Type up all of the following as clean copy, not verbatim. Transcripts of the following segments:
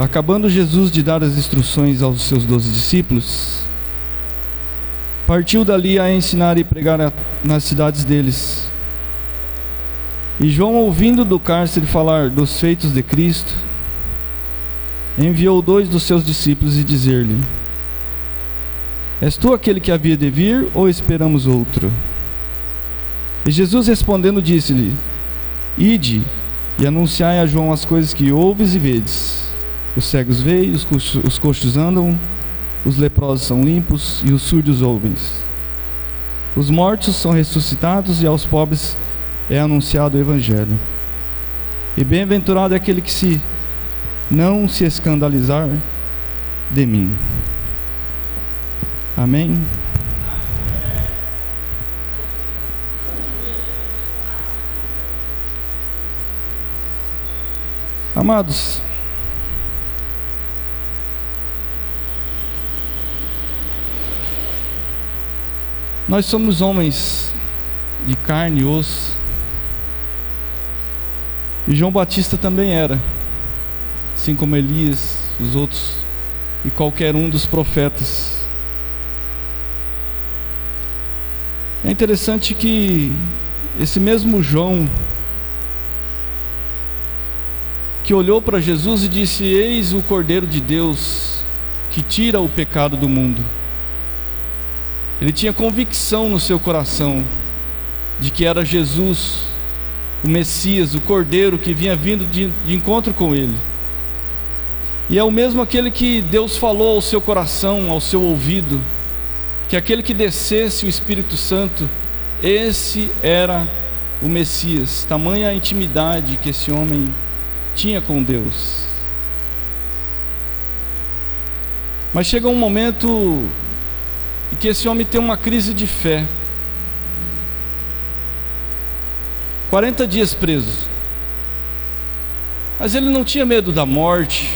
Acabando Jesus de dar as instruções aos seus 12 discípulos, partiu dali a ensinar e pregar nas cidades deles. E João, ouvindo do cárcere falar dos feitos de Cristo, enviou 2 dos seus discípulos e dizer-lhe: És tu aquele que havia de vir, ou esperamos outro? E Jesus respondendo disse-lhe: Ide e anunciai a João as coisas que ouves e vedes. Os cegos veem, os coxos andam, os leprosos são limpos e os surdos ouvem. Os mortos são ressuscitados e aos pobres é anunciado o Evangelho. E bem-aventurado é aquele que não se escandalizar de mim. Amém? Amados, nós somos homens de carne e osso, e João Batista também era, assim como Elias, os outros e qualquer um dos profetas. É interessante que esse mesmo João, que olhou para Jesus e disse: Eis o Cordeiro de Deus que tira o pecado do mundo. Ele tinha convicção no seu coração de que era Jesus, o Messias, o Cordeiro que vinha vindo de encontro com ele. E é o mesmo aquele que Deus falou ao seu coração, ao seu ouvido, que aquele que descesse o Espírito Santo, esse era o Messias. Tamanha a intimidade que esse homem tinha com Deus. Mas chega um momento em que esse homem tem uma crise de fé. 40 dias preso. Mas ele não tinha medo da morte,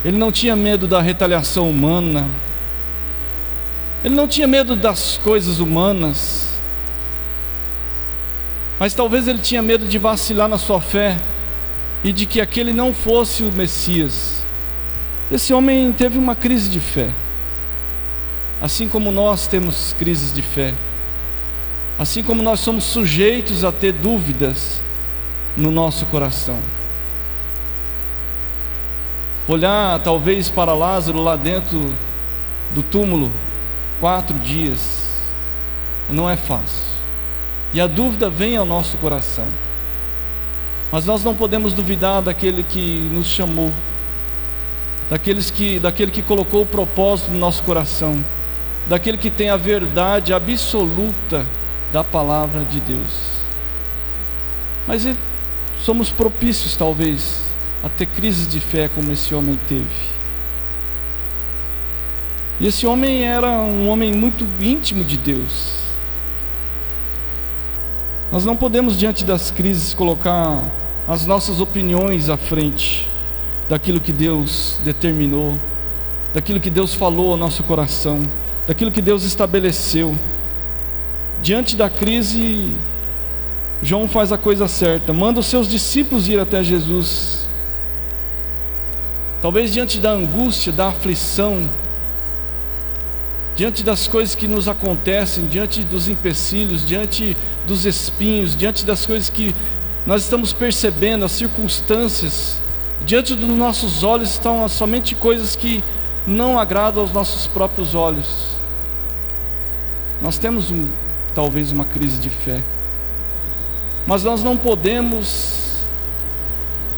ele não tinha medo da retaliação humana, ele não tinha medo das coisas humanas, mas talvez ele tinha medo de vacilar na sua fé e de que aquele não fosse o Messias. Esse homem teve uma crise de fé, assim como nós temos crises de fé, assim como nós somos sujeitos a ter dúvidas no nosso coração. Olhar talvez para Lázaro lá dentro do túmulo 4 dias não é fácil, e a dúvida vem ao nosso coração. Mas nós não podemos duvidar daquele que nos chamou, daquele que colocou o propósito no nosso coração, daquele que tem a verdade absoluta da palavra de Deus. Mas somos propícios talvez a ter crises de fé como esse homem teve. E esse homem era um homem muito íntimo de Deus. Nós não podemos, diante das crises, colocar as nossas opiniões à frente daquilo que Deus determinou, daquilo que Deus falou ao nosso coração, daquilo que Deus estabeleceu. Diante da crise, João faz a coisa certa, manda os seus discípulos ir até Jesus. Talvez diante da angústia, da aflição, diante das coisas que nos acontecem, diante dos empecilhos, diante dos espinhos, diante das coisas que nós estamos percebendo, as circunstâncias, diante dos nossos olhos estão somente coisas que não agradam aos nossos próprios olhos. Nós temos talvez uma crise de fé, mas nós não podemos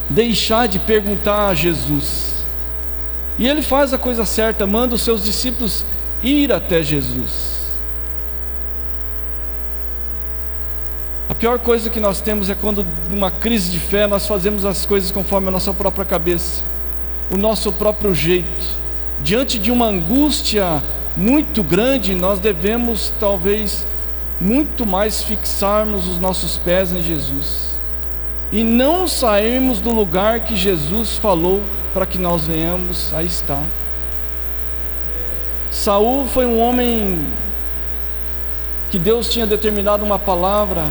deixar de perguntar a Jesus. E ele faz a coisa certa, manda os seus discípulos ir até Jesus. A pior coisa que nós temos é quando, numa crise de fé, nós fazemos as coisas conforme a nossa própria cabeça, o nosso próprio jeito. Diante de uma angústia muito grande, nós devemos talvez muito mais fixarmos os nossos pés em Jesus e não sairmos do lugar que Jesus falou para que nós venhamos a estar. Saul foi um homem que Deus tinha determinado uma palavra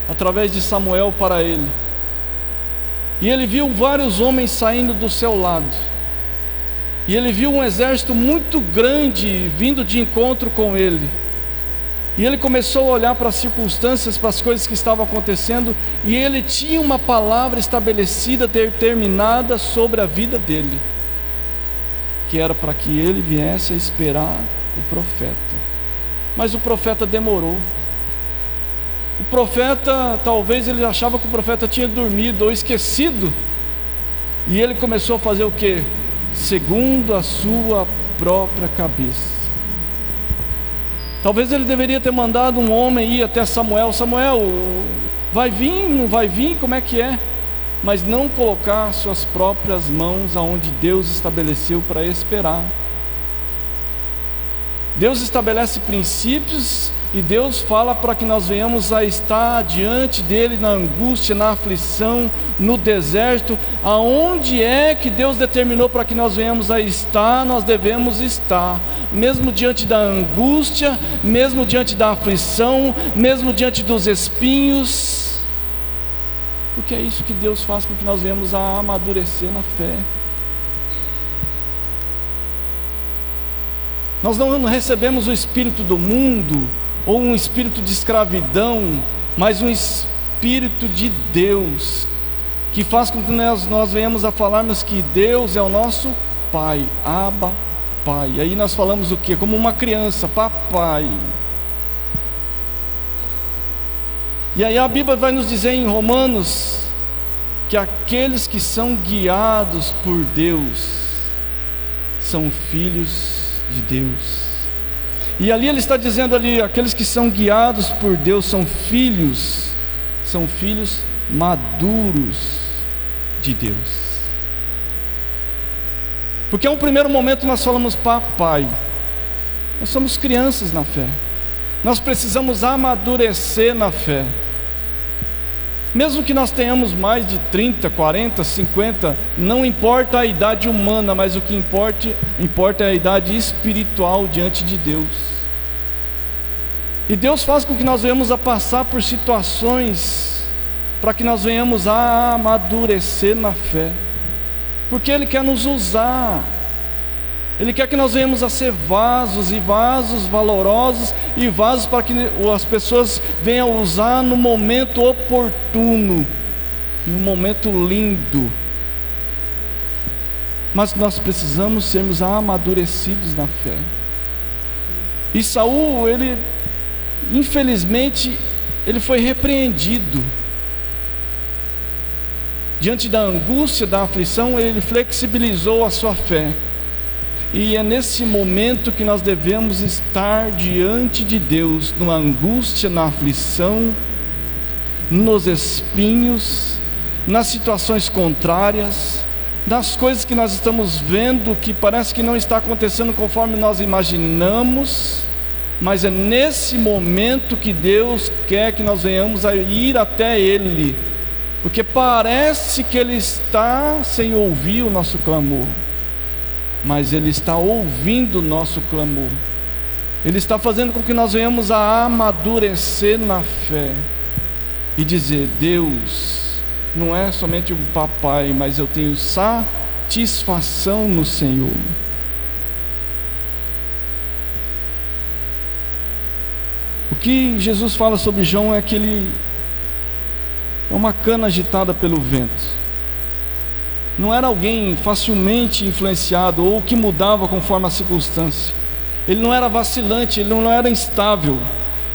através de Samuel para ele. E ele viu vários homens saindo do seu lado. E ele viu um exército muito grande vindo de encontro com ele. E ele começou a olhar para as circunstâncias, para as coisas que estavam acontecendo, e ele tinha uma palavra estabelecida, determinada sobre a vida dele, que era para que ele viesse a esperar o profeta. Mas o profeta demorou. O profeta, talvez ele achava que o profeta tinha dormido ou esquecido, e ele começou a fazer o quê? Segundo a sua própria cabeça. Talvez ele deveria ter mandado um homem ir até Samuel: Samuel, vai vir, não vai vir, como é que é? Mas não colocar suas próprias mãos aonde Deus estabeleceu para esperar. Deus estabelece princípios e Deus fala para que nós venhamos a estar diante dele na angústia, na aflição, no deserto. Aonde é que Deus determinou para que nós venhamos a estar, nós devemos estar, mesmo diante da angústia, mesmo diante da aflição, mesmo diante dos espinhos, porque é isso que Deus faz com que nós venhamos a amadurecer na fé. Nós não recebemos o espírito do mundo, ou um espírito de escravidão, mas um espírito de Deus, que faz com que nós venhamos a falarmos que Deus é o nosso Pai, Abba, Pai. E aí nós falamos o quê? Como uma criança, papai. E aí a Bíblia vai nos dizer em Romanos, que aqueles que são guiados por Deus, são filhos de Deus. E ali ele está dizendo ali, aqueles que são guiados por Deus são filhos maduros de Deus. Porque a um primeiro momento nós falamos papai, nós somos crianças na fé, nós precisamos amadurecer na fé. Mesmo que nós tenhamos mais de 30, 40, 50, não importa a idade humana, mas o que importa é a idade espiritual diante de Deus. E Deus faz com que nós venhamos a passar por situações, para que nós venhamos a amadurecer na fé, porque Ele quer nos usar. Ele quer que nós venhamos a ser vasos, e vasos valorosos, e vasos para que as pessoas venham usar no momento oportuno, em um momento lindo. Mas nós precisamos sermos amadurecidos na fé. E Saul, infelizmente, ele foi repreendido. Diante da angústia, da aflição, ele flexibilizou a sua fé. E é nesse momento que nós devemos estar diante de Deus, na angústia, na aflição, nos espinhos, nas situações contrárias, nas coisas que nós estamos vendo que parece que não está acontecendo conforme nós imaginamos, mas é nesse momento que Deus quer que nós venhamos a ir até Ele, porque parece que Ele está sem ouvir o nosso clamor, mas Ele está ouvindo o nosso clamor. Ele está fazendo com que nós venhamos a amadurecer na fé e dizer: Deus não é somente um papai, mas eu tenho satisfação no Senhor. O que Jesus fala sobre João é que ele é uma cana agitada pelo vento. Não era alguém facilmente influenciado ou que mudava conforme a circunstância. Ele não era vacilante, ele não era instável.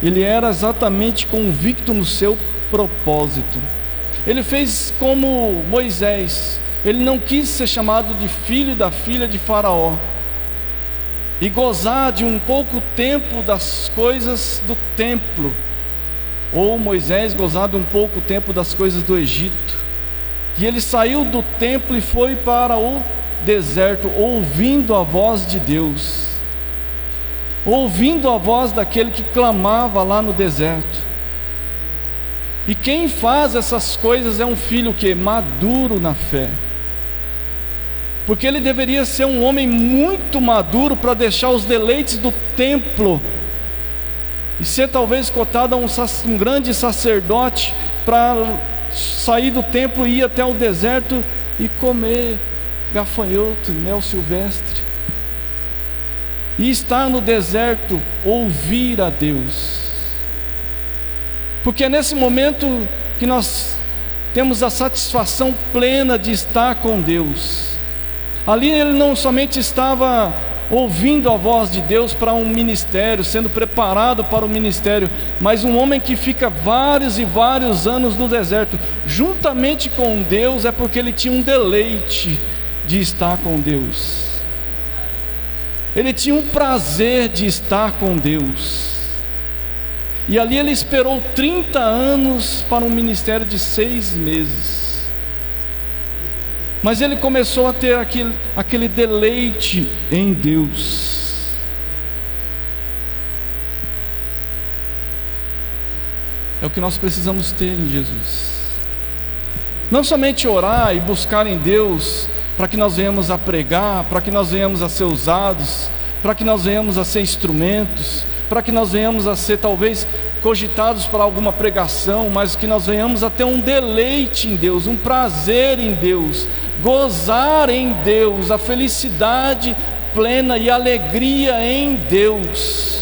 Ele era exatamente convicto no seu propósito. Ele fez como Moisés. Ele não quis ser chamado de filho da filha de Faraó e gozar de um pouco tempo das coisas do templo, ou Moisés gozar de um pouco tempo das coisas do Egito. E ele saiu do templo e foi para o deserto, ouvindo a voz de Deus, ouvindo a voz daquele que clamava lá no deserto. E quem faz essas coisas é um filho que maduro na fé, porque ele deveria ser um homem muito maduro para deixar os deleites do templo e ser talvez cotado a um grande sacerdote, para sair do templo e ir até o deserto e comer gafanhoto, mel silvestre. E estar no deserto, ouvir a Deus. Porque é nesse momento que nós temos a satisfação plena de estar com Deus. Ali ele não somente estava ouvindo a voz de Deus para um ministério, sendo preparado para o ministério, mas um homem que fica vários e vários anos no deserto, juntamente com Deus, é porque ele tinha um deleite de estar com Deus. Ele tinha um prazer de estar com Deus. E ali ele esperou 30 anos para um ministério de 6 meses. Mas ele começou a ter aquele deleite em Deus. É o que nós precisamos ter em Jesus. Não somente orar e buscar em Deus para que nós venhamos a pregar, para que nós venhamos a ser usados, para que nós venhamos a ser instrumentos, para que nós venhamos a ser talvez cogitados para alguma pregação, mas que nós venhamos a ter um deleite em Deus, um prazer em Deus, gozar em Deus, a felicidade plena e alegria em Deus.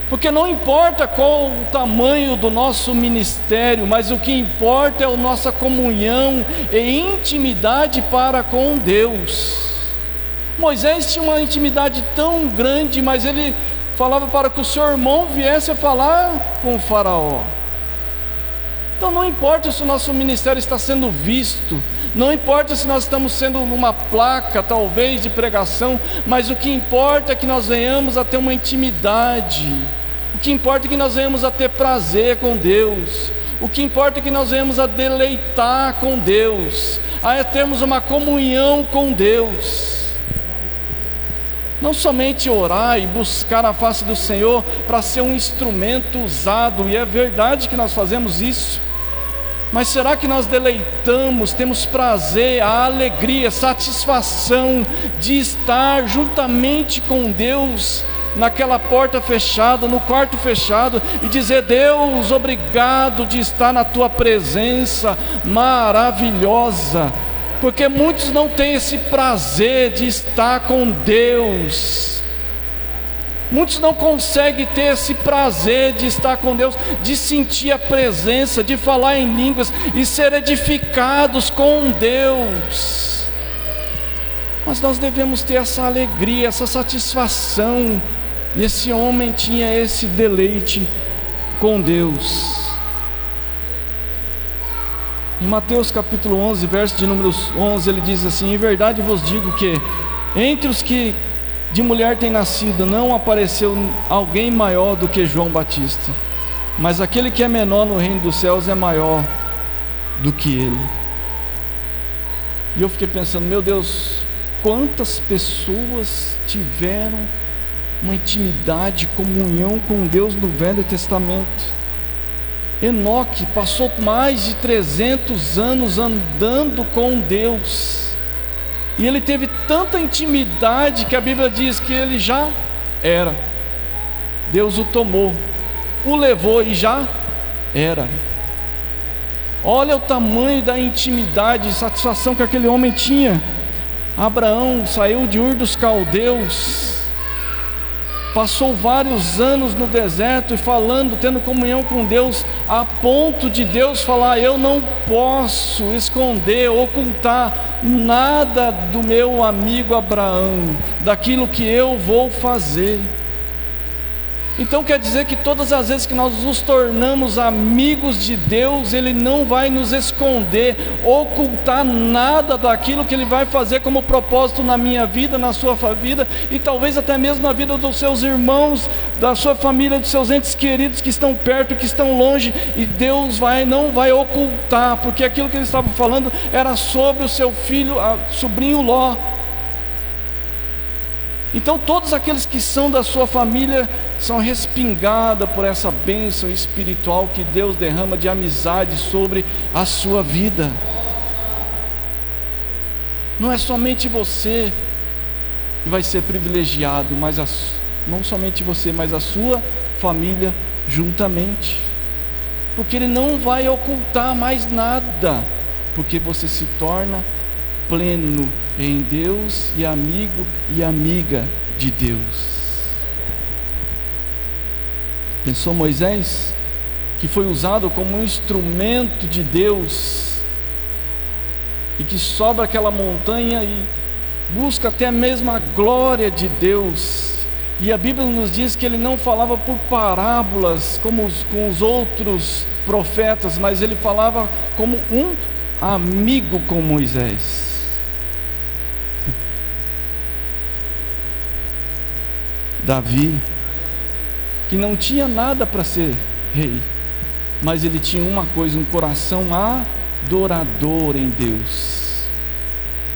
Porque não importa qual o tamanho do nosso ministério, mas o que importa é a nossa comunhão e intimidade para com Deus. Moisés tinha uma intimidade tão grande, mas ele falava para que o seu irmão viesse a falar com o faraó. Então não importa se o nosso ministério está sendo visto, não importa se nós estamos sendo numa placa talvez de pregação, mas o que importa é que nós venhamos a ter uma intimidade. O que importa é que nós venhamos a ter prazer com Deus. O que importa é que nós venhamos a deleitar com Deus, a termos uma comunhão com Deus. Não somente orar e buscar a face do Senhor para ser um instrumento usado, e é verdade que nós fazemos isso, mas será que nós deleitamos, temos prazer, a alegria, satisfação de estar juntamente com Deus naquela porta fechada, no quarto fechado, e dizer: Deus, obrigado de estar na tua presença maravilhosa? Porque muitos não têm esse prazer de estar com Deus. Muitos não conseguem ter esse prazer de estar com Deus, de sentir a presença, de falar em línguas e ser edificados com Deus. Mas nós devemos ter essa alegria, essa satisfação. E esse homem tinha esse deleite com Deus. Em Mateus capítulo 11, verso de número 11, ele diz assim: em verdade vos digo que entre os que de mulher têm nascido, não apareceu alguém maior do que João Batista, mas aquele que é menor no reino dos céus é maior do que ele. E eu fiquei pensando: meu Deus, quantas pessoas tiveram uma intimidade, comunhão com Deus no Velho Testamento. Enoque passou mais de 300 anos andando com Deus, e ele teve tanta intimidade que a Bíblia diz que ele já era. Deus o tomou, o levou e já era. Olha o tamanho da intimidade e satisfação que aquele homem tinha. Abraão saiu de Ur dos Caldeus, passou vários anos no deserto e falando, tendo comunhão com Deus, a ponto de Deus falar: eu não posso esconder, ocultar nada do meu amigo Abraão, daquilo que eu vou fazer. Então quer dizer que todas as vezes que nós nos tornamos amigos de Deus, Ele não vai nos esconder, ocultar nada daquilo que Ele vai fazer como propósito na minha vida, na sua vida, e talvez até mesmo na vida dos seus irmãos, da sua família, dos seus entes queridos que estão perto, que estão longe, e Deus não vai ocultar, porque aquilo que Ele estava falando era sobre o seu filho, sobrinho Ló. Então todos aqueles que são da sua família são respingados por essa bênção espiritual que Deus derrama de amizade sobre a sua vida. Não é somente você que vai ser privilegiado, mas não somente você, mas a sua família juntamente. porque Ele não vai ocultar mais nada, porque você se torna pleno em Deus e amigo e amiga de Deus. Pensou Moisés, que foi usado como um instrumento de Deus, e que sobe aquela montanha e busca até mesmo a glória de Deus, e a Bíblia nos diz que ele não falava por parábolas como com os outros profetas, mas ele falava como um amigo com Moisés. Davi, que não tinha nada para ser rei, mas ele tinha uma coisa, um coração adorador em Deus.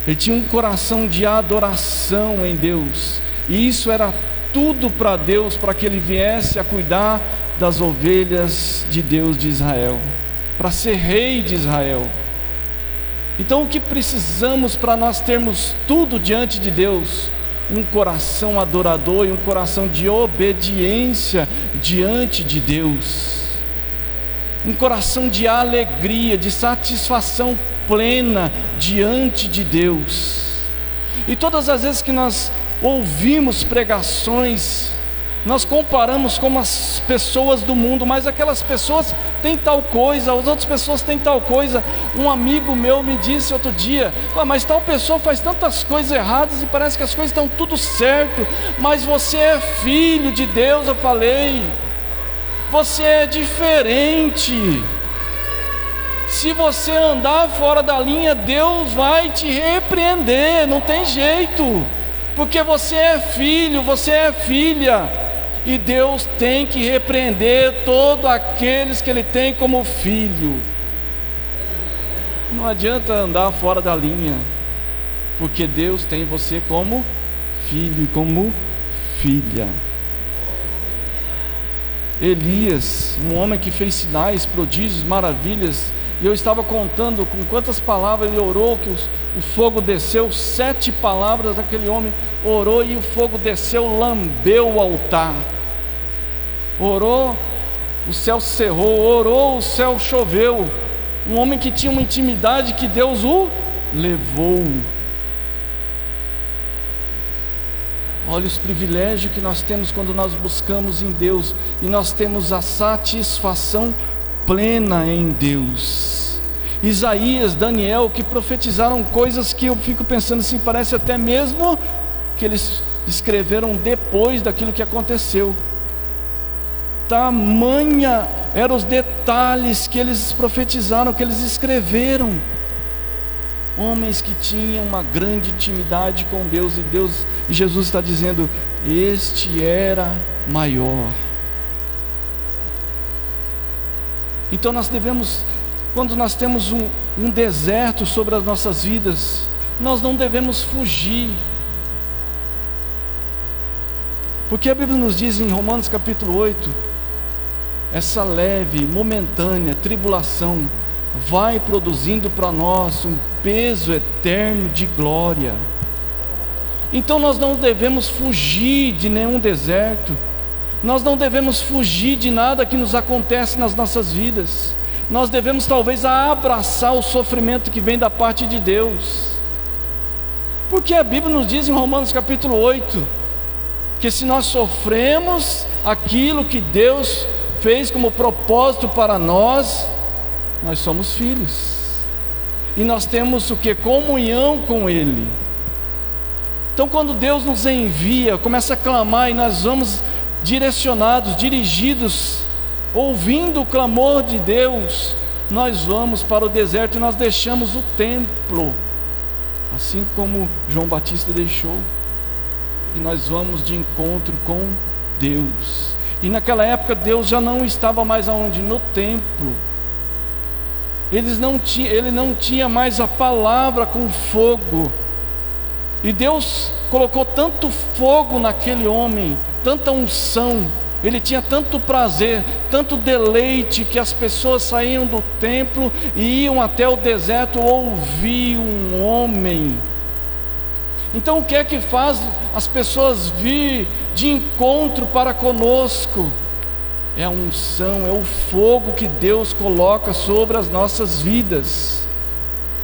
Ele tinha um coração de adoração em Deus, e isso era tudo para Deus, para que ele viesse a cuidar das ovelhas de Deus de Israel, para ser rei de Israel. Então o que precisamos para nós termos tudo diante de Deus? Um coração adorador e um coração de obediência diante de Deus, um coração de alegria, de satisfação plena diante de Deus. E todas as vezes que nós ouvimos pregações, nós comparamos com as pessoas do mundo, mas aquelas pessoas têm tal coisa, as outras pessoas têm tal coisa. Um amigo meu me disse outro dia: mas tal pessoa faz tantas coisas erradas e parece que as coisas estão tudo certo, mas você é filho de Deus. Eu falei: você é diferente. Se você andar fora da linha, Deus vai te repreender, não tem jeito, porque você é filho, você é filha. E Deus tem que repreender todos aqueles que Ele tem como filho. Não adianta andar fora da linha, porque Deus tem você como filho, como filha. Elias, um homem que fez sinais, prodígios, maravilhas, e eu estava contando com quantas palavras ele orou, que o fogo desceu. 7 palavras daquele homem orou, e o fogo desceu, lambeu o altar. Orou, o céu cerrou. Orou, o céu choveu. Um homem que tinha uma intimidade, que Deus o levou. Olha os privilégios que nós temos quando nós buscamos em Deus, e nós temos a satisfação plena em Deus. Isaías, Daniel, que profetizaram coisas que eu fico pensando assim, parece até mesmo que eles escreveram depois daquilo que aconteceu. Tamanha eram os detalhes que eles profetizaram, que eles escreveram. Homens que tinham uma grande intimidade com Deus, e Jesus está dizendo: este era maior. Então nós devemos, quando nós temos um deserto sobre as nossas vidas, nós não devemos fugir, porque a Bíblia nos diz em Romanos capítulo 8, essa leve, momentânea tribulação vai produzindo para nós um peso eterno de glória. Então nós não devemos fugir de nenhum deserto, nós não devemos fugir de nada que nos acontece nas nossas vidas. Nós devemos talvez abraçar o sofrimento que vem da parte de Deus, porque a Bíblia nos diz em Romanos capítulo 8, que se nós sofremos aquilo que Deus fez como propósito para nós, nós somos filhos, e nós temos o que? Comunhão com Ele. Então quando Deus nos envia, começa a clamar, e nós vamos direcionados, dirigidos, ouvindo o clamor de Deus, nós vamos para o deserto e nós deixamos o templo, assim como João Batista deixou, e nós vamos de encontro com Deus. E naquela época Deus já não estava mais aonde? No templo. Ele não tinha mais a palavra com fogo, e Deus colocou tanto fogo naquele homem, tanta unção, ele tinha tanto prazer, tanto deleite, que as pessoas saíam do templo e iam até o deserto ouvir um homem. Então o que é que faz as pessoas vir de encontro para conosco? é a unção, é o fogo que Deus coloca sobre as nossas vidas.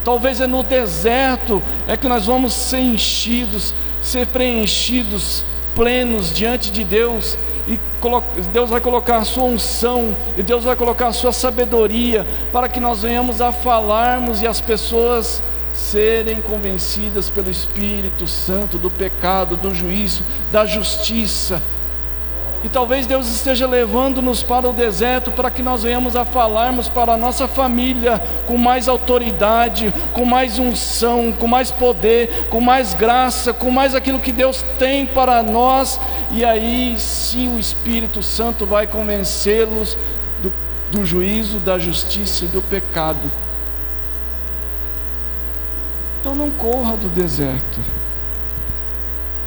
Talvez é no deserto é que nós vamos ser enchidos, ser preenchidos, plenos diante de Deus, e Deus vai colocar a sua unção, e Deus vai colocar a sua sabedoria, para que nós venhamos a falarmos e as pessoas serem convencidas pelo Espírito Santo do pecado, do juízo, da justiça. E talvez Deus esteja levando-nos para o deserto para que nós venhamos a falarmos para a nossa família com mais autoridade, com mais unção, com mais poder, com mais graça, com mais aquilo que Deus tem para nós. E aí sim o Espírito Santo vai convencê-los do juízo, da justiça e do pecado. Então não corra do deserto.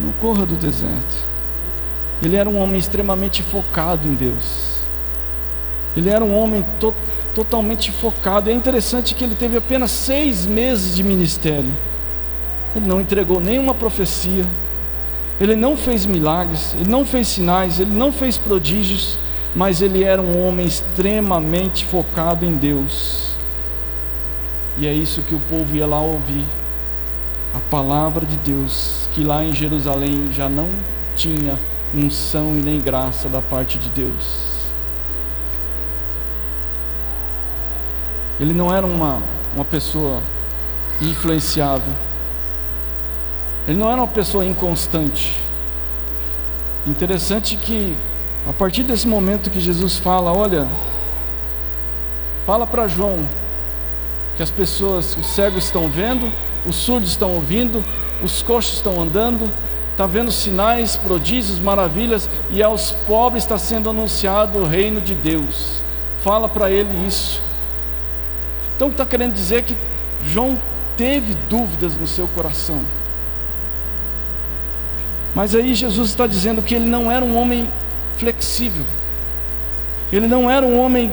Não corra do deserto. Ele era um homem extremamente focado em Deus. Ele era um homem totalmente focado. É interessante que ele teve apenas 6 meses de ministério. Ele não entregou nenhuma profecia. Ele não fez milagres. Ele não fez sinais. Ele não fez prodígios. Mas ele era um homem extremamente focado em Deus. E é isso que o povo ia lá ouvir. A palavra de Deus, que lá em Jerusalém já não tinha unção e nem graça da parte de Deus. Ele não era uma pessoa influenciável. Ele não era uma pessoa inconstante. Interessante que a partir desse momento que Jesus fala, olha, fala para João que as pessoas, os cegos estão vendo, os surdos estão ouvindo, os coxos estão andando, está vendo sinais, prodígios, maravilhas, e aos pobres está sendo anunciado o reino de Deus. Fala para ele isso. Então está querendo dizer que João teve dúvidas no seu coração. Mas aí Jesus está dizendo que ele não era um homem flexível. Ele não era um homem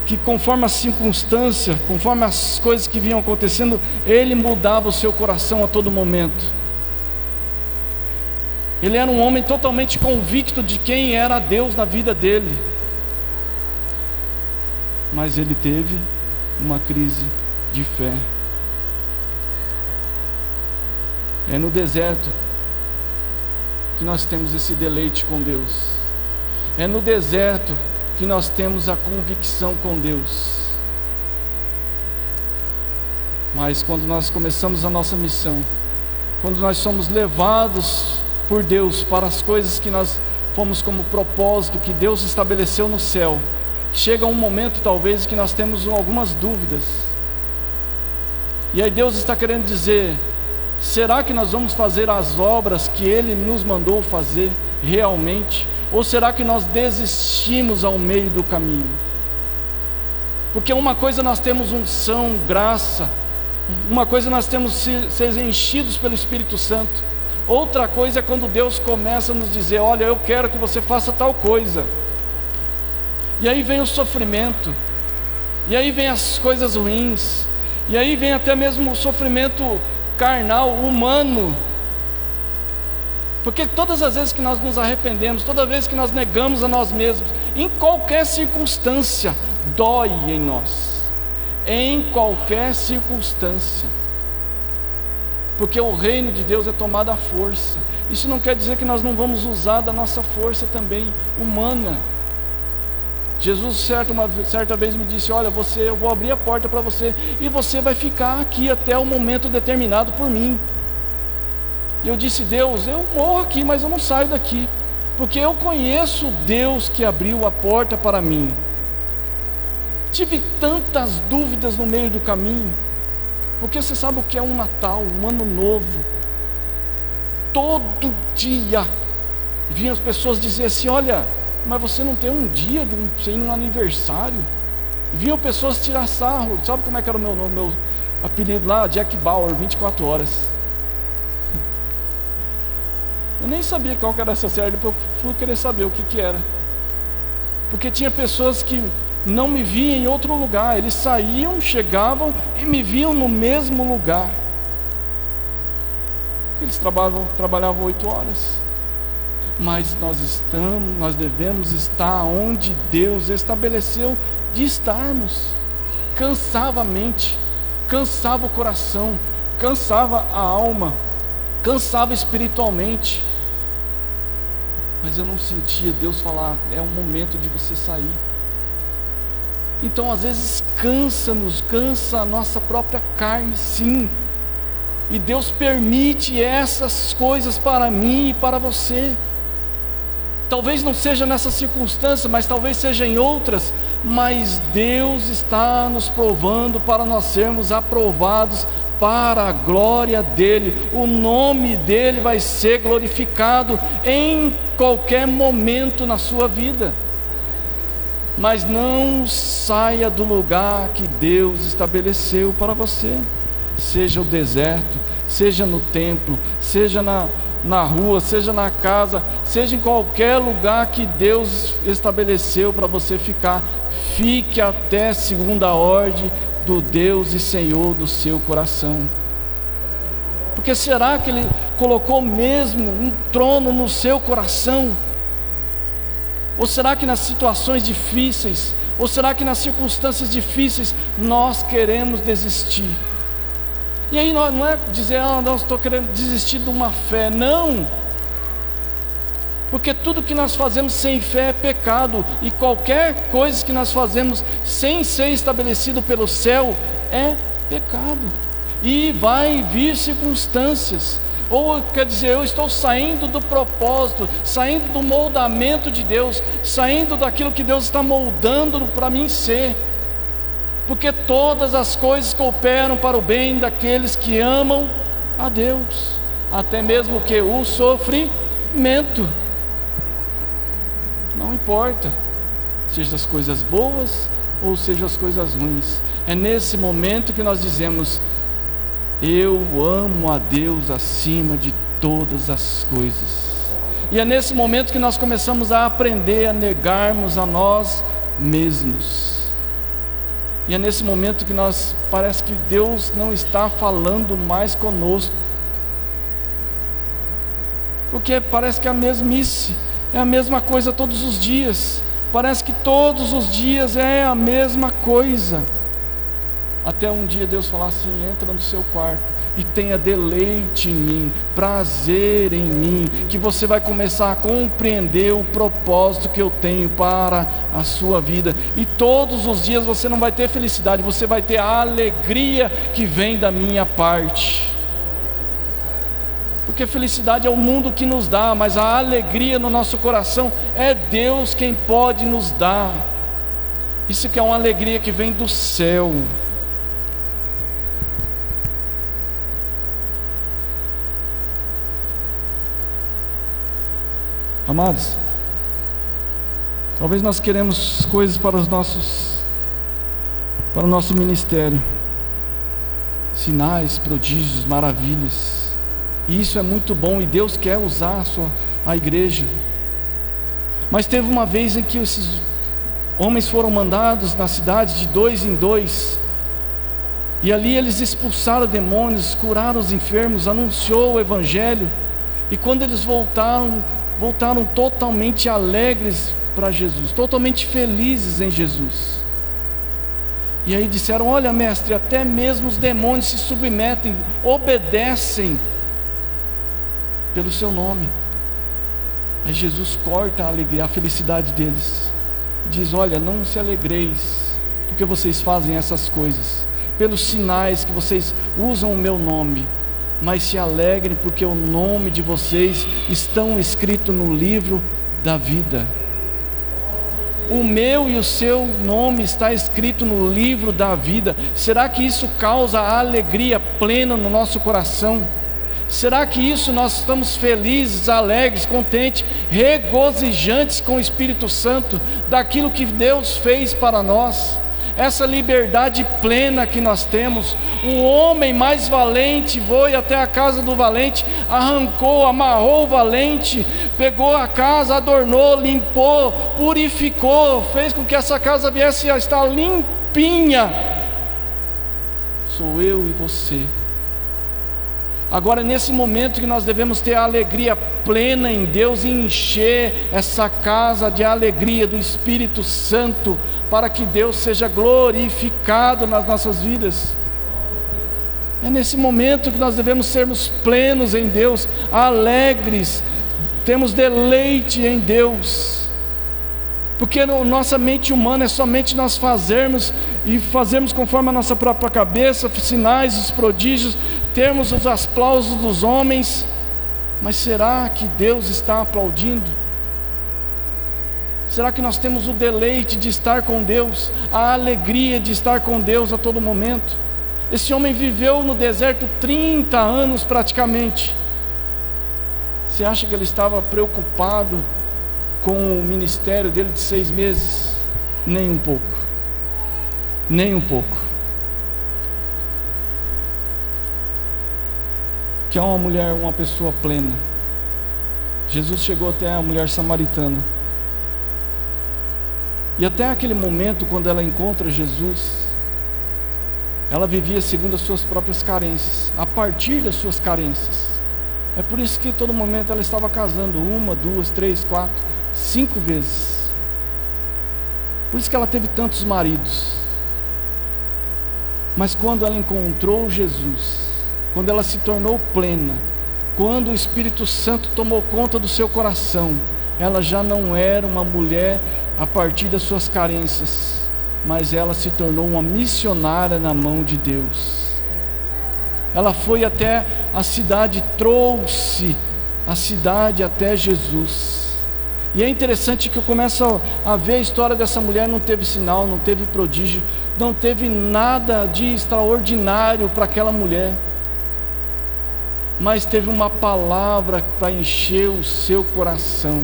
que, conforme a circunstância, conforme as coisas que vinham acontecendo, ele mudava o seu coração a todo momento. Ele era um homem totalmente convicto de quem era Deus na vida dele. Mas ele teve uma crise de fé. É no deserto que nós temos esse deleite com Deus. É no deserto que nós temos a convicção com Deus. Mas quando nós começamos a nossa missão, quando nós somos levados por Deus para as coisas que nós fomos como propósito, que Deus estabeleceu no céu, chega um momento talvez que nós temos algumas dúvidas, e aí Deus está querendo dizer: será que nós vamos fazer as obras que Ele nos mandou fazer realmente? Ou será que nós desistimos ao meio do caminho? Porque uma coisa nós temos unção, graça, uma coisa nós temos ser enchidos pelo Espírito Santo, outra coisa é quando Deus começa a nos dizer: olha, eu quero que você faça tal coisa. E aí vem o sofrimento, e aí vem as coisas ruins, e aí vem até mesmo o sofrimento carnal, humano. Porque todas as vezes que nós nos arrependemos, toda vez que nós negamos a nós mesmos, em qualquer circunstância, dói em nós. Em qualquer circunstância. Porque o reino de Deus é tomado à força. Isso não quer dizer que nós não vamos usar da nossa força também humana. Jesus certa vez me disse: olha, eu vou abrir a porta para você, e você vai ficar aqui até o momento determinado por mim. E eu disse: Deus, eu morro aqui, mas eu não saio daqui, porque eu conheço o Deus que abriu a porta para mim. Tive tantas dúvidas no meio do caminho, porque você sabe o que é um Natal, um Ano Novo? Todo dia vinham as pessoas dizer assim: olha, mas você não tem um dia sem um aniversário? Vinham pessoas tirar sarro. Sabe como é que era o meu apelido lá? Jack Bauer, 24 horas. Eu nem sabia qual que era essa série, depois eu fui querer saber o que era. Porque tinha pessoas que não me viam em outro lugar, eles saíam, chegavam e me viam no mesmo lugar. Eles trabalhavam 8 horas. mas nós devemos estar onde Deus estabeleceu de estarmos. Cansava a mente, cansava o coração, cansava a alma, cansava espiritualmente, mas eu não sentia Deus falar: é o momento de você sair. Então às vezes cansa a nossa própria carne, sim, e Deus permite essas coisas para mim e para você. Talvez não seja nessa circunstância, mas talvez seja em outras, mas Deus está nos provando para nós sermos aprovados para a glória dEle. O nome dEle vai ser glorificado em qualquer momento na sua vida. Mas não saia do lugar que Deus estabeleceu para você, seja o deserto, seja no templo, seja na rua, seja na casa, seja em qualquer lugar que Deus estabeleceu para você ficar. Fique até segunda ordem do Deus e Senhor do seu coração. Porque será que Ele colocou mesmo um trono no seu coração? Ou será que nas situações difíceis, ou será que nas circunstâncias difíceis nós queremos desistir? E aí não é dizer: não, estou querendo desistir de uma fé. Não, porque tudo que nós fazemos sem fé é pecado, e qualquer coisa que nós fazemos sem ser estabelecido pelo céu é pecado. E vai vir circunstâncias, ou quer dizer, eu estou saindo do propósito, saindo do moldamento de Deus, saindo daquilo que Deus está moldando para mim ser. Porque todas as coisas cooperam para o bem daqueles que amam a Deus, até mesmo que o sofrimento. Não importa, seja as coisas boas ou seja as coisas ruins, é nesse momento que nós dizemos: eu amo a Deus acima de todas as coisas. E é nesse momento que nós começamos a aprender a negarmos a nós mesmos. E é nesse momento que parece que Deus não está falando mais conosco, porque parece que é a mesmice, é a mesma coisa todos os dias. Parece que todos os dias é a mesma coisa. Até um dia Deus falar assim: entra no seu quarto e tenha deleite em mim, prazer em mim, que você vai começar a compreender o propósito que eu tenho para a sua vida. E todos os dias você não vai ter felicidade, você vai ter a alegria que vem da minha parte. Porque felicidade é o mundo que nos dá, mas a alegria no nosso coração é Deus quem pode nos dar. Isso que é uma alegria que vem do céu. Amados, talvez nós queremos coisas para o nosso ministério, sinais, prodígios, maravilhas, e isso é muito bom, e Deus quer usar a igreja. Mas teve uma vez em que esses homens foram mandados na cidade de 2 em 2, e ali eles expulsaram demônios, curaram os enfermos, anunciou o evangelho, e quando eles voltaram totalmente alegres para Jesus, totalmente felizes em Jesus. E aí disseram: olha, mestre, até mesmo os demônios se submetem, obedecem pelo seu nome. Aí Jesus corta a alegria, a felicidade deles, e diz: olha, não se alegreis porque vocês fazem essas coisas, pelos sinais que vocês usam o meu nome, mas se alegrem porque o nome de vocês estão escrito no livro da vida. O meu e o seu nome está escrito no livro da vida. Será que isso causa alegria plena no nosso coração? Será que isso nós estamos felizes, alegres, contentes, regozijantes com o Espírito Santo daquilo que Deus fez para nós? Essa liberdade plena que nós temos. O homem mais valente foi até a casa do valente, arrancou, amarrou o valente, pegou a casa, adornou, limpou, purificou, fez com que essa casa viesse a estar limpinha. Sou eu e você. Agora, nesse momento que nós devemos ter a alegria plena em Deus e encher essa casa de alegria do Espírito Santo, para que Deus seja glorificado nas nossas vidas. É nesse momento que nós devemos sermos plenos em Deus, alegres, temos deleite em Deus, porque nossa mente humana é somente nós fazermos conforme a nossa própria cabeça, sinais, os prodígios, termos os aplausos dos homens, mas será que Deus está aplaudindo? Será que nós temos o deleite de estar com Deus, a alegria de estar com Deus a todo momento? Esse homem viveu no deserto 30 anos praticamente. Você acha que ele estava preocupado com o ministério dele de 6 meses? Nem um pouco. Nem um pouco. Que é uma mulher, uma pessoa plena. Jesus chegou até a mulher samaritana. E até aquele momento, quando ela encontra Jesus, ela vivia segundo as suas próprias carências, a partir das suas carências. É por isso que todo momento ela estava casando 1, 2, 3, 4, 5 vezes. Por isso que ela teve tantos maridos. Mas quando ela encontrou Jesus, quando ela se tornou plena, quando o Espírito Santo tomou conta do seu coração, ela já não era uma mulher a partir das suas carências, mas ela se tornou uma missionária na mão de Deus. Ela foi até a cidade, trouxe a cidade até Jesus. E é interessante que eu começo a ver a história dessa mulher. Não teve sinal, não teve prodígio, não teve nada de extraordinário para aquela mulher, mas teve uma palavra para encher o seu coração.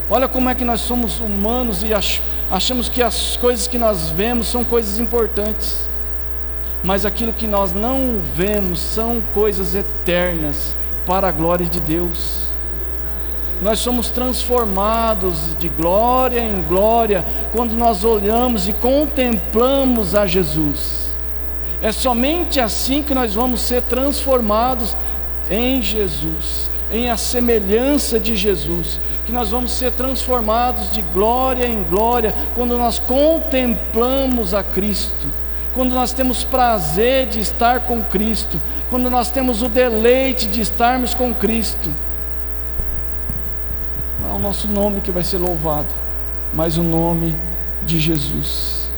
Olha como é que nós somos humanos e achamos que as coisas que nós vemos são coisas importantes, mas aquilo que nós não vemos são coisas eternas para a glória de Deus. Nós somos transformados de glória em glória quando nós olhamos e contemplamos a Jesus. É somente assim que nós vamos ser transformados em Jesus, em a semelhança de Jesus, que nós vamos ser transformados de glória em glória quando nós contemplamos a Cristo, quando nós temos prazer de estar com Cristo, quando nós temos o deleite de estarmos com Cristo. Não é o nosso nome que vai ser louvado, mas o nome de Jesus.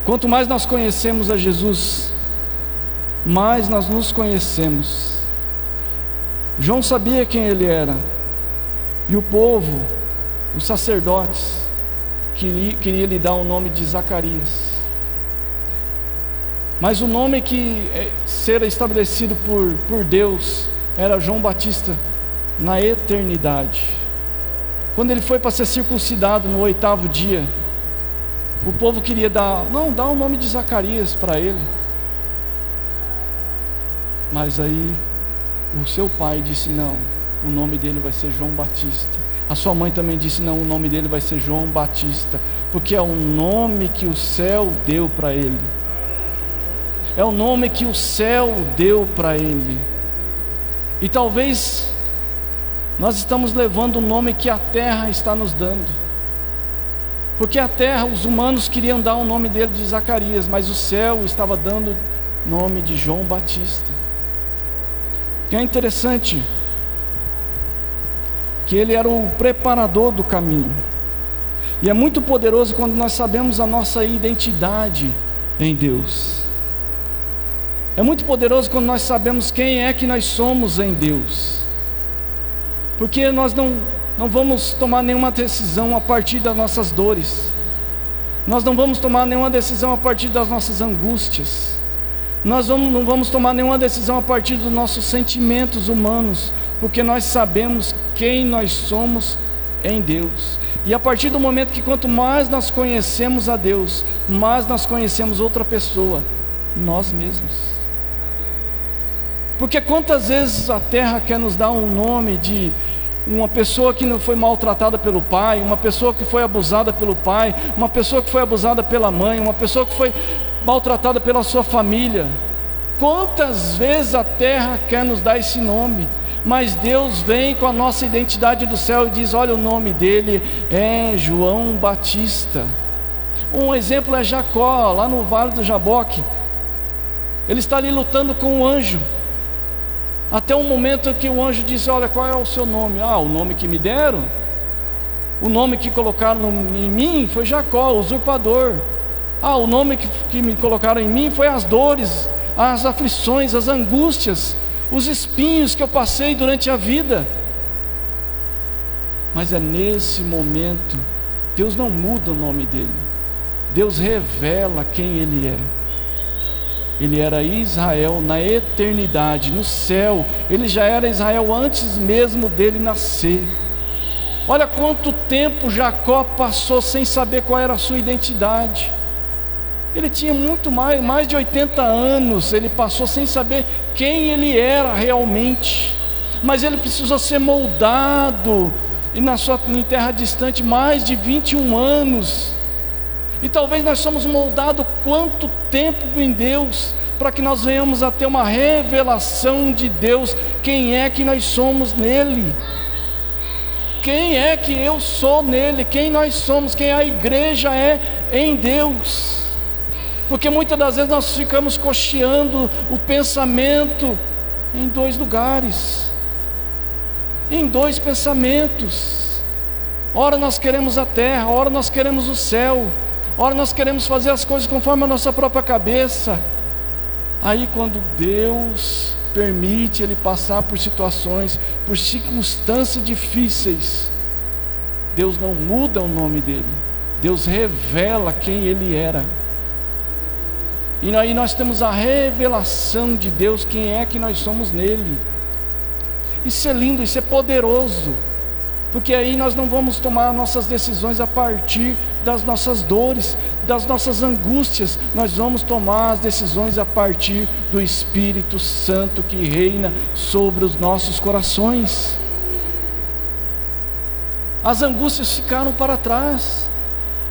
Quanto mais nós conhecemos a Jesus, mais nós nos conhecemos. João sabia quem ele era, e o povo, os sacerdotes, queria lhe dar o nome de Zacarias, mas o nome que será estabelecido por Deus era João Batista na eternidade. Quando ele foi para ser circuncidado no 8º dia, o povo queria dar o nome de Zacarias para ele, mas aí o seu pai disse: não, o nome dele vai ser João Batista. A sua mãe também disse: não, o nome dele vai ser João Batista, porque é o nome que o céu deu para ele. É o nome que o céu deu para ele. E talvez nós estamos levando o nome que a terra está nos dando, porque a terra, os humanos queriam dar o nome dele de Zacarias, mas o céu estava dando o nome de João Batista. E é interessante que ele era o preparador do caminho. E é muito poderoso quando nós sabemos a nossa identidade em Deus. É muito poderoso quando nós sabemos quem é que nós somos em Deus, porque nós não vamos tomar nenhuma decisão a partir das nossas dores, nós não vamos tomar nenhuma decisão a partir das nossas angústias, nós não vamos tomar nenhuma decisão a partir dos nossos sentimentos humanos, porque nós sabemos quem nós somos em Deus. E a partir do momento que quanto mais nós conhecemos a Deus, mais nós conhecemos outra pessoa, nós mesmos. Porque quantas vezes a terra quer nos dar um nome de uma pessoa que não foi maltratada pelo pai, uma pessoa que foi abusada pelo pai, uma pessoa que foi abusada pela mãe, uma pessoa que foi maltratada pela sua família. Quantas vezes a terra quer nos dar esse nome, mas Deus vem com a nossa identidade do céu e diz: olha, o nome dele é João Batista. Um exemplo é Jacó, lá no Vale do Jaboque. Ele está ali lutando com um anjo, até um momento que o anjo disse: olha, qual é o seu nome? Ah, o nome que me deram, o nome que colocaram em mim foi Jacó, o usurpador. Ah, o nome que me colocaram em mim foi as dores, as aflições, as angústias, os espinhos que eu passei durante a vida. Mas é nesse momento, Deus não muda o nome dele, Deus revela quem ele é. Ele era Israel na eternidade, no céu. Ele já era Israel antes mesmo dele nascer. Olha quanto tempo Jacó passou sem saber qual era a sua identidade. Ele tinha muito mais de 80 anos, ele passou sem saber quem ele era realmente. Mas ele precisou ser moldado, e em terra distante, mais de 21 anos. E talvez nós somos moldados quanto tempo em Deus, para que nós venhamos a ter uma revelação de Deus, quem é que nós somos nele. Quem é que eu sou nele, quem nós somos, quem a igreja é em Deus. Porque muitas das vezes nós ficamos cocheando o pensamento em dois lugares, em dois pensamentos. Ora nós queremos a terra, ora nós queremos o céu, ora nós queremos fazer as coisas conforme a nossa própria cabeça. Aí quando Deus permite ele passar por situações, por circunstâncias difíceis, Deus não muda o nome dele, Deus revela quem ele era. E aí nós temos a revelação de Deus, quem é que nós somos nele. Isso é lindo, isso é poderoso, porque aí nós não vamos tomar nossas decisões a partir das nossas dores, das nossas angústias. Nós vamos tomar as decisões a partir do Espírito Santo que reina sobre os nossos corações. As angústias ficaram para trás,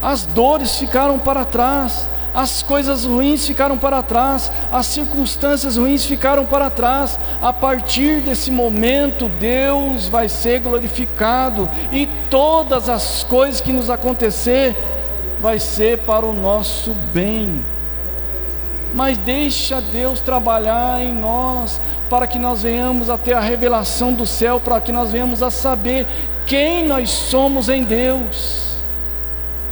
as dores ficaram para trás, as coisas ruins ficaram para trás, as circunstâncias ruins ficaram para trás. A partir desse momento, Deus vai ser glorificado, e todas as coisas que nos acontecer, vai ser para o nosso bem. Mas deixa Deus trabalhar em nós, para que nós venhamos a ter a revelação do céu, para que nós venhamos a saber quem nós somos em Deus.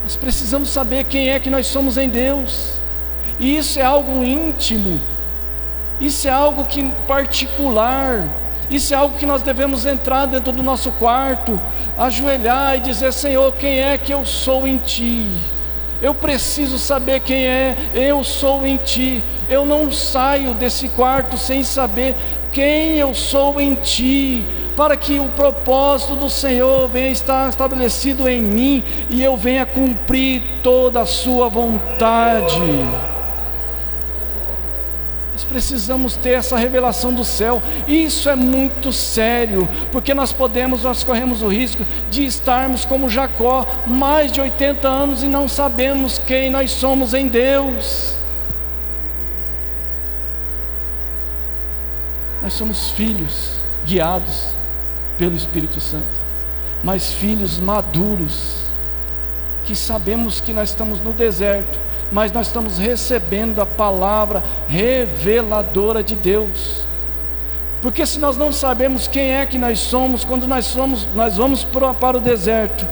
Nós precisamos saber quem é que nós somos em Deus, e isso é algo íntimo, isso é algo particular, isso é algo que nós devemos entrar dentro do nosso quarto, ajoelhar e dizer: Senhor, quem é que eu sou em Ti? Eu preciso saber quem é eu sou em Ti. Eu não saio desse quarto sem saber quem eu sou em Ti, para que o propósito do Senhor venha estar estabelecido em mim, e eu venha cumprir toda a sua vontade. Nós precisamos ter essa revelação do céu. Isso é muito sério, porque nós corremos o risco de estarmos como Jacó, mais de 80 anos, e não sabemos quem nós somos em Deus. Nós somos filhos guiados pelo Espírito Santo, mas filhos maduros, que sabemos que nós estamos no deserto, mas nós estamos recebendo a palavra reveladora de Deus. Porque se nós não sabemos quem é que nós somos, quando nós vamos para o deserto,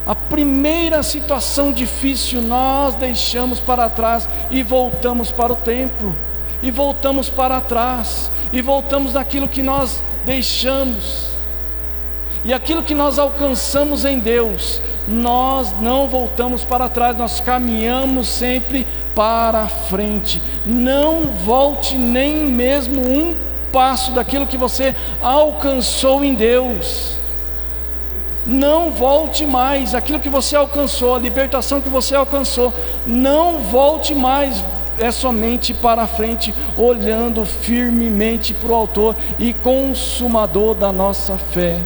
a primeira situação difícil nós deixamos para trás e voltamos para o templo, e voltamos para trás, e voltamos naquilo que nós deixamos. E aquilo que nós alcançamos em Deus, nós não voltamos para trás, nós caminhamos sempre para a frente. Não volte nem mesmo um passo daquilo que você alcançou em Deus. Não volte mais, aquilo que você alcançou, a libertação que você alcançou, não volte mais. É somente para a frente, olhando firmemente para o autor e consumador da nossa fé.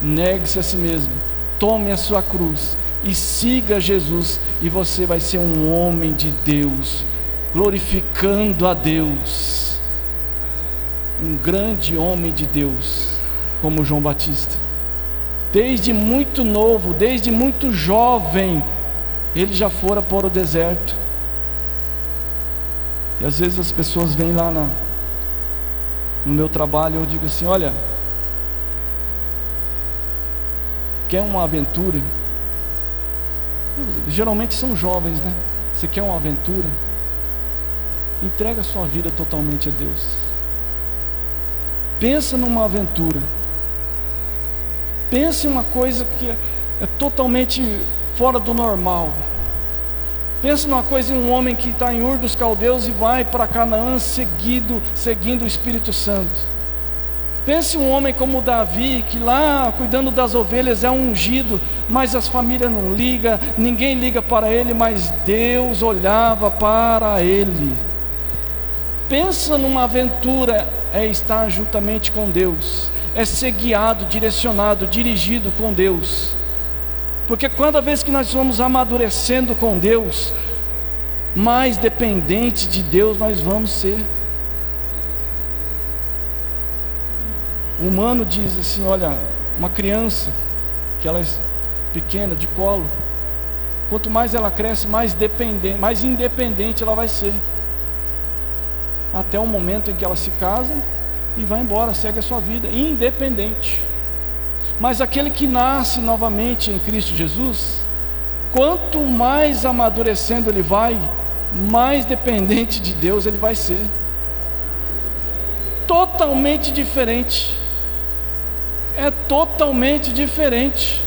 Negue-se a si mesmo, tome a sua cruz e siga Jesus, e você vai ser um homem de Deus, glorificando a Deus, um grande homem de Deus, como João Batista. Desde muito novo, desde muito jovem, ele já fora para o deserto. E às vezes as pessoas vêm lá no meu trabalho, eu digo assim: olha, quer uma aventura? Geralmente são jovens, né? Você quer uma aventura? Entrega a sua vida totalmente a Deus. Pensa numa aventura. Pense em uma coisa que é totalmente fora do normal. Pensa numa coisa, em um homem que está em Ur dos Caldeus e vai para Canaã seguindo o Espírito Santo. Pense um homem como Davi, que lá cuidando das ovelhas é ungido, mas as famílias não ligam, ninguém liga para ele, mas Deus olhava para ele. Pensa numa aventura, é estar juntamente com Deus, é ser guiado, direcionado, dirigido com Deus. Porque cada vez que nós vamos amadurecendo com Deus, mais dependente de Deus nós vamos ser. O humano diz assim: olha, uma criança que ela é pequena, de colo, quanto mais ela cresce, mais dependente, mais independente ela vai ser, até o momento em que ela se casa e vai embora, segue a sua vida independente. Mas aquele que nasce novamente em Cristo Jesus, quanto mais amadurecendo ele vai, mais dependente de Deus ele vai ser. Totalmente diferente. É totalmente diferente.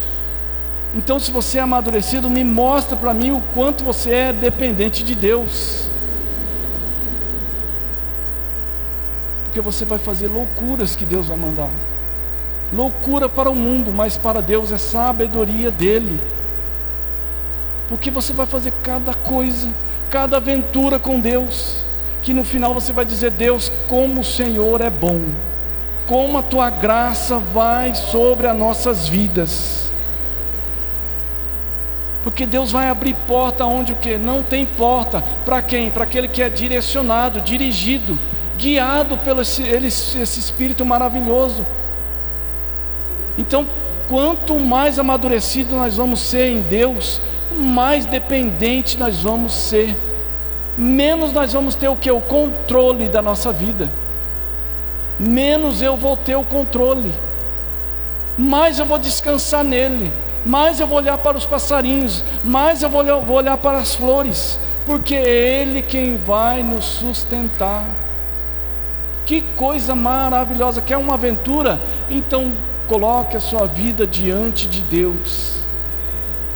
Então, se você é amadurecido, me mostra para mim o quanto você é dependente de Deus. Porque você vai fazer loucuras que Deus vai mandar. Loucura para o mundo, mas para Deus é sabedoria dele. Porque você vai fazer cada coisa, cada aventura com Deus, que no final você vai dizer: Deus, como o Senhor é bom, como a tua graça vai sobre as nossas vidas. Porque Deus vai abrir porta onde o que não tem porta. Para quem? Para aquele que é direcionado, dirigido, guiado pelo esse Espírito maravilhoso. Então, quanto mais amadurecido nós vamos ser em Deus, mais dependente nós vamos ser, menos nós vamos ter o que? O controle da nossa vida. Menos eu vou ter o controle, mais eu vou descansar nele, mais eu vou olhar para os passarinhos, mais eu vou olhar para as flores, porque é Ele quem vai nos sustentar. Que coisa maravilhosa! Quer uma aventura? Então coloque a sua vida diante de Deus,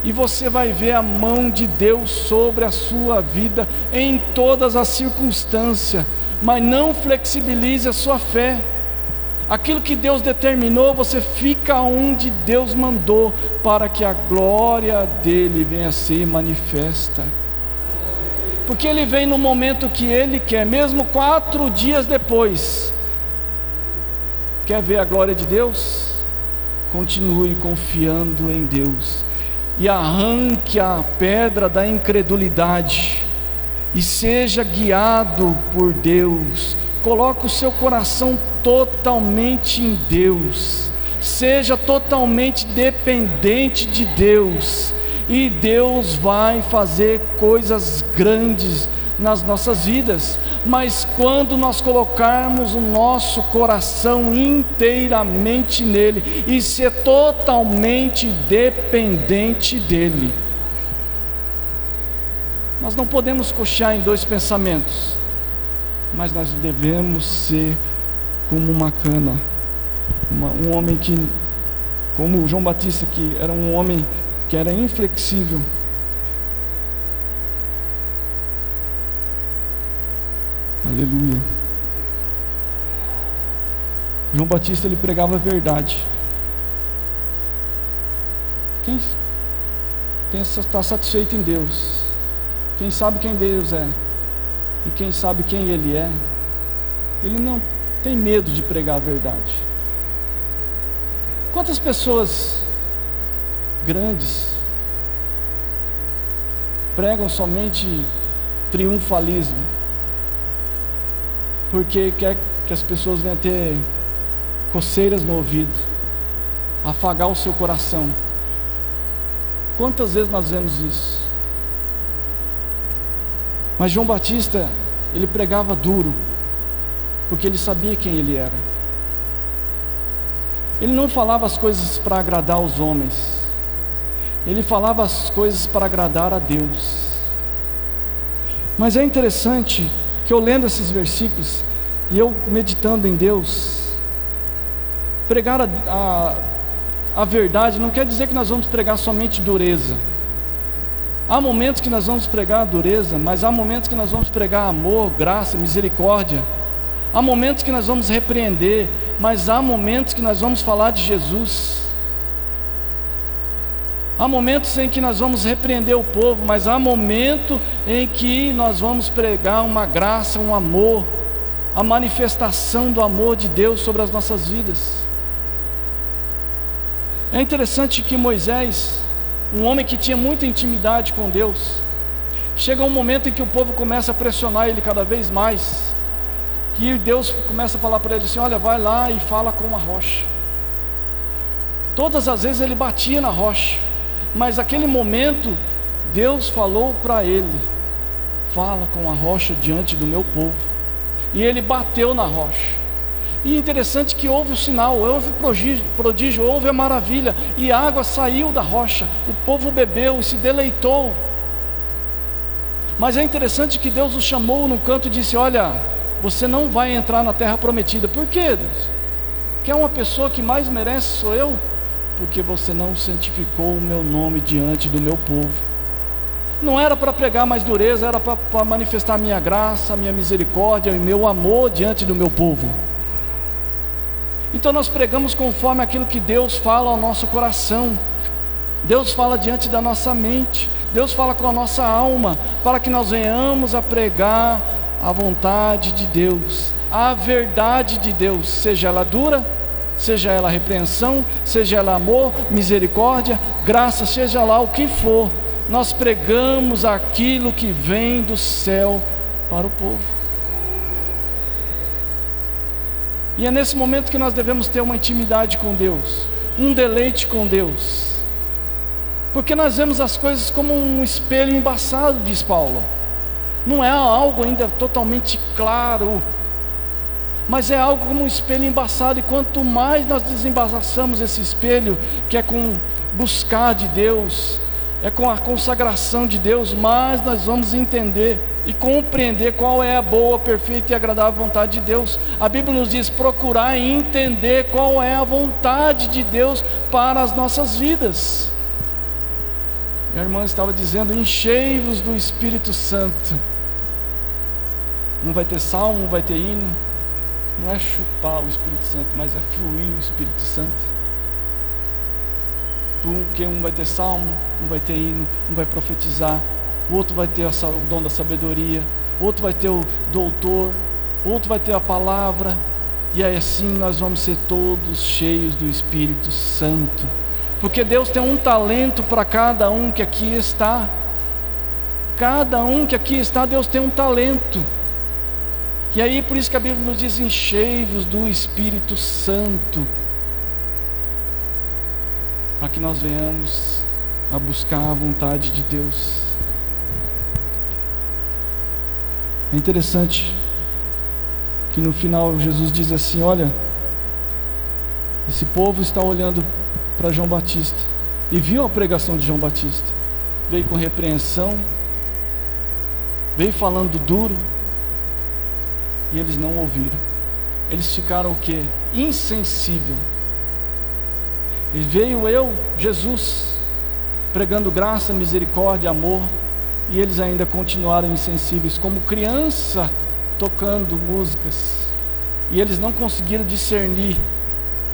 e você vai ver a mão de Deus sobre a sua vida em todas as circunstâncias. Mas não flexibilize a sua fé. Aquilo que Deus determinou, você fica onde Deus mandou, para que a glória dele venha a ser manifesta. Porque ele vem no momento que ele quer, mesmo 4 dias depois. Quer ver a glória de Deus? Continue confiando em Deus, e arranque a pedra da incredulidade, e seja guiado por Deus. Coloque o seu coração totalmente em Deus, seja totalmente dependente de Deus, e Deus vai fazer coisas grandes nas nossas vidas. Mas quando nós colocarmos o nosso coração inteiramente nele e ser totalmente dependente dele, nós não podemos cochear em 2 pensamentos, mas nós devemos ser como uma cana, um homem que, como João Batista, que era um homem que era inflexível. Aleluia. João Batista, ele pregava a verdade. Quem está satisfeito em Deus, quem sabe quem Deus é, e quem sabe quem Ele é, ele não tem medo de pregar a verdade. Quantas pessoas grandes pregam somente triunfalismo, porque quer que as pessoas venham ter coceiras no ouvido, afagar o seu coração. Quantas vezes nós vemos isso? Mas João Batista, ele pregava duro, porque ele sabia quem ele era. Ele não falava as coisas para agradar os homens, ele falava as coisas para agradar a Deus. Mas é interessante que eu lendo esses versículos e eu meditando em Deus, pregar a verdade não quer dizer que nós vamos pregar somente dureza. Há momentos que nós vamos pregar a dureza, mas há momentos que nós vamos pregar amor, graça, misericórdia. Há momentos que nós vamos repreender, mas há momentos que nós vamos falar de Jesus. Há momentos em que nós vamos repreender o povo, mas há momento em que nós vamos pregar uma graça, um amor, a manifestação do amor de Deus sobre as nossas vidas. É interessante que Moisés, um homem que tinha muita intimidade com Deus, chega um momento em que o povo começa a pressionar ele cada vez mais, e Deus começa a falar para ele assim: olha, vai lá e fala com a rocha. Todas as vezes ele batia na rocha, mas naquele momento Deus falou para ele: fala com a rocha diante do meu povo. E ele bateu na rocha. E interessante que houve o sinal, houve o prodígio, houve a maravilha, e a água saiu da rocha, o povo bebeu e se deleitou. Mas é interessante que Deus o chamou num canto e disse: olha, você não vai entrar na terra prometida. Por quê, Deus? Quer uma pessoa que mais merece sou eu? Porque você não santificou o meu nome diante do meu povo. Não era para pregar mais dureza, era para manifestar a minha graça, a minha misericórdia e o meu amor diante do meu povo. Então nós pregamos conforme aquilo que Deus fala ao nosso coração. Deus fala diante da nossa mente, Deus fala com a nossa alma, para que nós venhamos a pregar a vontade de Deus, a verdade de Deus, seja ela dura, seja ela repreensão, seja ela amor, misericórdia, graça, seja lá o que for. Nós pregamos aquilo que vem do céu para o povo. E é nesse momento que nós devemos ter uma intimidade com Deus, um deleite com Deus, porque nós vemos as coisas como um espelho embaçado, diz Paulo. Não é algo ainda totalmente claro, mas é algo como um espelho embaçado. E quanto mais nós desembaçamos esse espelho, que é com buscar de Deus, é com a consagração de Deus, mais nós vamos entender e compreender qual é a boa, perfeita e agradável vontade de Deus. A Bíblia nos diz: procurar e entender qual é a vontade de Deus para as nossas vidas. Minha irmã estava dizendo: enchei-vos do Espírito Santo. Não vai ter salmo, não vai ter hino. Não é chupar o Espírito Santo, mas é fluir o Espírito Santo. Porque um vai ter salmo, um vai ter hino, um vai profetizar, o outro vai ter o dom da sabedoria, o outro vai ter o doutor, o outro vai ter a palavra. E aí assim nós vamos ser todos cheios do Espírito Santo, porque Deus tem um talento para cada um que aqui está. Cada um que aqui está, Deus tem um talento. E aí por isso que a Bíblia nos diz: enchei-vos do Espírito Santo, para que nós venhamos a buscar a vontade de Deus. É interessante que no final Jesus diz assim: olha, esse povo está olhando para João Batista e viu a pregação de João Batista, veio com repreensão, veio falando duro, e eles não ouviram. Eles ficaram o quê? Insensível. E veio eu, Jesus, pregando graça, misericórdia, amor, e eles ainda continuaram insensíveis, como criança tocando músicas, e eles não conseguiram discernir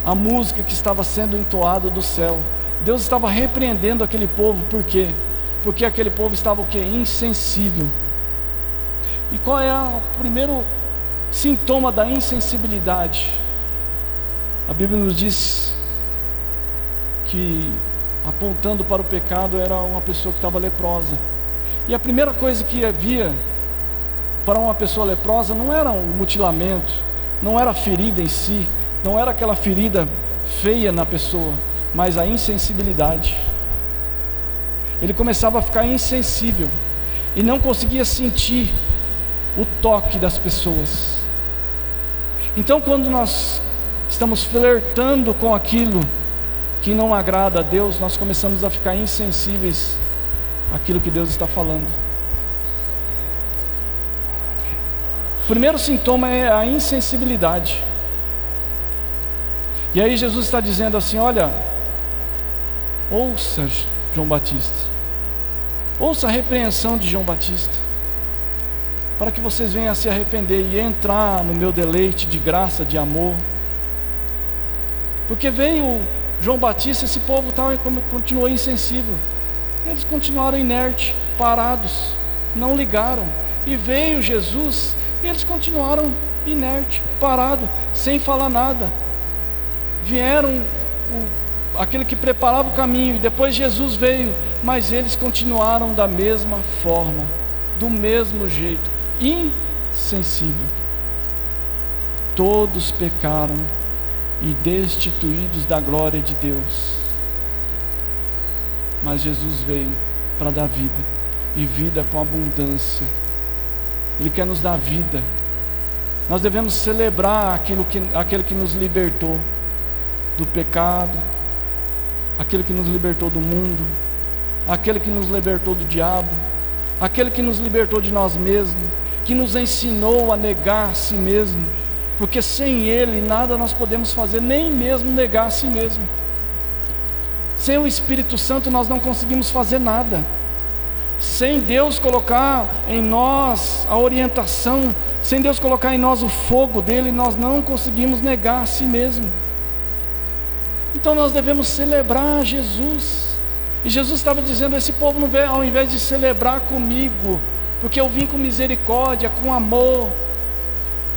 a música que estava sendo entoada do céu. Deus estava repreendendo aquele povo. Por quê? Porque aquele povo estava o quê? Insensível. E qual é o primeiro sintoma da insensibilidade? A Bíblia nos diz que, apontando para o pecado, era uma pessoa que estava leprosa. E a primeira coisa que havia para uma pessoa leprosa não era o mutilamento, não era a ferida em si, não era aquela ferida feia na pessoa, mas a insensibilidade. Ele começava a ficar insensível e não conseguia sentir o toque das pessoas. Então, quando nós estamos flertando com aquilo que não agrada a Deus, nós começamos a ficar insensíveis àquilo que Deus está falando. O primeiro sintoma é a insensibilidade. E aí Jesus está dizendo assim: olha, ouça João Batista, ouça a repreensão de João Batista, para que vocês venham a se arrepender e entrar no meu deleite de graça, de amor. Porque veio João Batista, esse povo continuou insensível, eles continuaram inertes, parados, não ligaram. E veio Jesus, e eles continuaram inertes, parados, sem falar nada. Vieram aquele que preparava o caminho, e depois Jesus veio, mas eles continuaram da mesma forma, do mesmo jeito, insensível. Todos pecaram e destituídos da glória de Deus, mas Jesus veio para dar vida, e vida com abundância. Ele quer nos dar vida. Nós devemos celebrar aquele que nos libertou do pecado, aquele que nos libertou do mundo, aquele que nos libertou do diabo, aquele que nos libertou de nós mesmos, que nos ensinou a negar a si mesmo, porque sem Ele nada nós podemos fazer, nem mesmo negar a si mesmo. Sem o Espírito Santo nós não conseguimos fazer nada. Sem Deus colocar em nós a orientação, sem Deus colocar em nós o fogo dele, nós não conseguimos negar a si mesmo. Então nós devemos celebrar Jesus. E Jesus estava dizendo: esse povo não veio, ao invés de celebrar comigo, porque eu vim com misericórdia, com amor,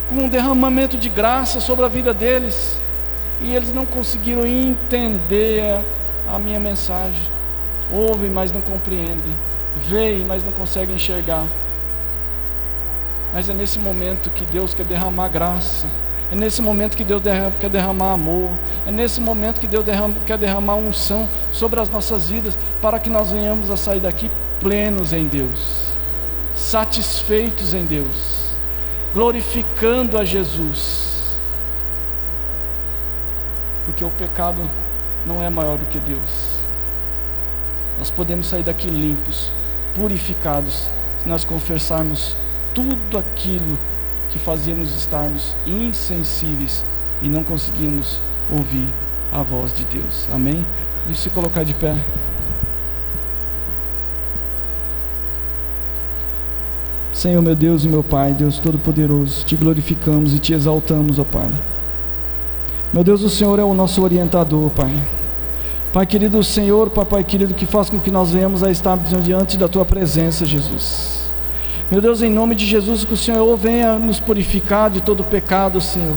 com um derramamento de graça sobre a vida deles, e eles não conseguiram entender a minha mensagem. Ouvem, mas não compreendem. Veem, mas não conseguem enxergar. Mas é nesse momento que Deus quer derramar graça. É nesse momento que Deus quer derramar amor. É nesse momento que Deus quer derramar unção sobre as nossas vidas, para que nós venhamos a sair daqui plenos em Deus, satisfeitos em Deus, glorificando a Jesus. Porque o pecado não é maior do que Deus. Nós podemos sair daqui limpos, purificados, se nós confessarmos tudo aquilo que fazíamos estarmos insensíveis e não conseguimos ouvir a voz de Deus. Amém? Vamos se colocar de pé. Senhor, meu Deus e meu Pai, Deus Todo-Poderoso, te glorificamos e te exaltamos, ó Pai. Meu Deus, o Senhor é o nosso orientador, Pai. Pai querido, o Senhor, Papai querido, que faz com que nós venhamos a estar diante da Tua presença, Jesus. Meu Deus, em nome de Jesus, que o Senhor venha nos purificar de todo pecado, Senhor.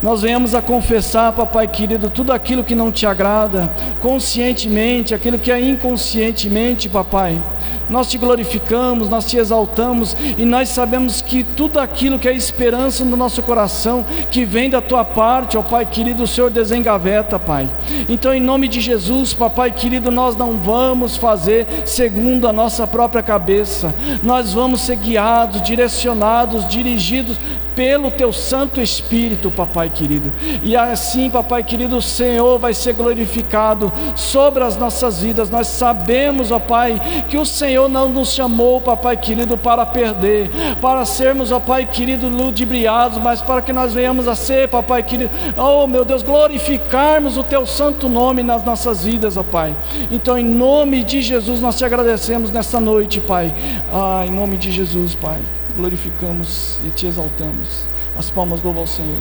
Nós venhamos a confessar, Papai querido, tudo aquilo que não te agrada, conscientemente, aquilo que é inconscientemente, Papai. Nós te glorificamos, nós te exaltamos, e nós sabemos que tudo aquilo que é esperança no nosso coração, que vem da tua parte, ó Pai querido, o Senhor desengaveta, Pai. Então, em nome de Jesus, Papai querido, nós não vamos fazer segundo a nossa própria cabeça, nós vamos ser guiados, direcionados, dirigidos pelo teu Santo Espírito, Papai querido. E assim, Papai querido, o Senhor vai ser glorificado sobre as nossas vidas. Nós sabemos, ó Pai, que o Senhor não nos chamou, Papai querido, para perder, para sermos, ó Pai querido, ludibriados, mas para que nós venhamos a ser, Papai querido, oh meu Deus, glorificarmos o teu santo nome nas nossas vidas, ó Pai. Então, em nome de Jesus, nós te agradecemos nesta noite, Pai. Em nome de Jesus, Pai, glorificamos e te exaltamos. As palmas louvam ao Senhor.